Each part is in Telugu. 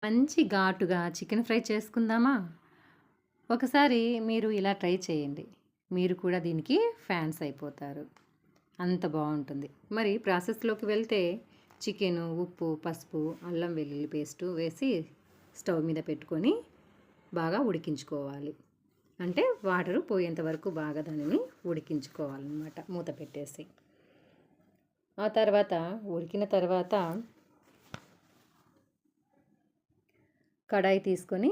మంచి ఘాటుగా చికెన్ ఫ్రై చేసుకుందామా? ఒకసారి మీరు ఇలా ట్రై చేయండి. మీరు కూడా దీనికి ఫ్యాన్స్ అయిపోతారు. అంత బావుంటుంది. మరి ప్రాసెస్‌లోకి వెళ్తే చికెను, ఉప్పు, పసుపు, అల్లం వెల్లుల్లి పేస్టు వేసి స్టవ్ మీద పెట్టుకొని బాగా ఉడికించుకోవాలి. అంటే వాటరు పోయేంత వరకు బాగా దానిని ఉడికించుకోవాలనమాట మూత పెట్టేసి. ఆ తర్వాత ఉడికిన తర్వాత కడాయి తీసుకొని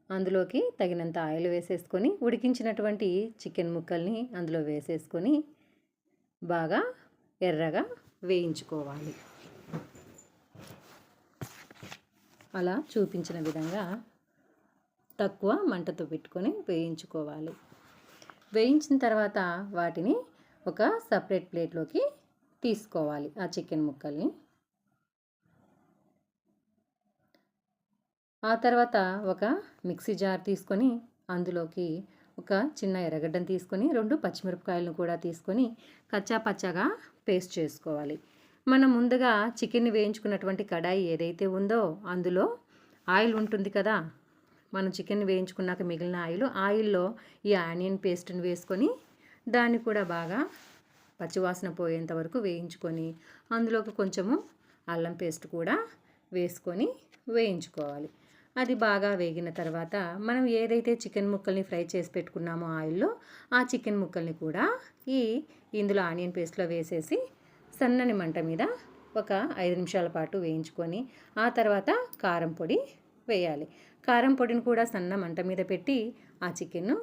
అందులోకి తగినంత ఆయిల్ వేసేసుకొని ఉడికించినటువంటి చికెన్ ముక్కల్ని అందులో వేసేసుకొని బాగా ఎర్రగా వేయించుకోవాలి. అలా చూపించిన విధంగా తక్కువ మంటతో పెట్టుకొని వేయించుకోవాలి. వేయించిన తర్వాత వాటిని ఒక సపరేట్ ప్లేట్లోకి తీసుకోవాలి ఆ చికెన్ ముక్కల్ని. ఆ తర్వాత ఒక మిక్సీ జార్ తీసుకొని అందులోకి ఒక చిన్న ఎర్రగడ్డను తీసుకొని 2 పచ్చిమిరపకాయలను కూడా తీసుకొని కచ్చా పచ్చాగా పేస్ట్ చేసుకోవాలి. మనం ముందుగా చికెన్ని వేయించుకున్నటువంటి కడాయి ఏదైతే ఉందో అందులో ఆయిల్ ఉంటుంది కదా, మనం చికెన్ వేయించుకున్నాక మిగిలిన ఆయిల్లో ఈ ఆనియన్ పేస్ట్ని వేసుకొని దాన్ని కూడా బాగా పచ్చివాసన పోయేంత వరకు వేయించుకొని అందులోకి కొంచెము అల్లం పేస్ట్ కూడా వేసుకొని వేయించుకోవాలి. అది బాగా వేగిన తర్వాత మనం ఏదైతే చికెన్ ముక్కల్ని ఫ్రై చేసి పెట్టుకున్నామో ఆయిల్లో ఆ చికెన్ ముక్కల్ని కూడా ఇందులో ఆనియన్ పేస్ట్లో వేసేసి సన్నని మంట మీద ఒక 5 నిమిషాల పాటు వేయించుకొని ఆ తర్వాత కారం పొడి వేయాలి. కారం పొడిని కూడా సన్న మంట మీద పెట్టి ఆ చికెన్ను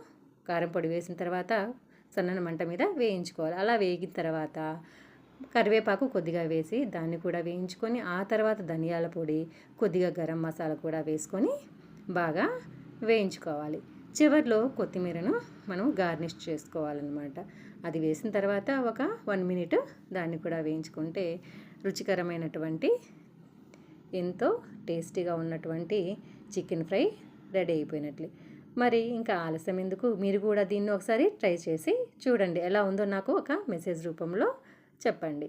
కారం పొడి వేసిన తర్వాత సన్నని మంట మీద వేయించుకోవాలి. అలా వేగిన తర్వాత కరివేపాకు కొద్దిగా వేసి దాన్ని కూడా వేయించుకొని ఆ తర్వాత ధనియాల పొడి, కొద్దిగా గరం మసాలా కూడా వేసుకొని బాగా వేయించుకోవాలి. చివర్లో కొత్తిమీరను మనం గార్నిష్ చేసుకోవాలన్నమాట. అది వేసిన తర్వాత ఒక 1 మినిట్ దాన్ని కూడా వేయించుకుంటే రుచికరమైనటువంటి ఎంతో టేస్టీగా ఉన్నటువంటి చికెన్ ఫ్రై రెడీ అయిపోయినట్లే. మరి ఇంకా ఆలస్యం ఎందుకు, మీరు కూడా దీన్ని ఒకసారి ట్రై చేసి చూడండి. ఎలా ఉందో నాకు ఒక మెసేజ్ రూపంలో చెప్పండి.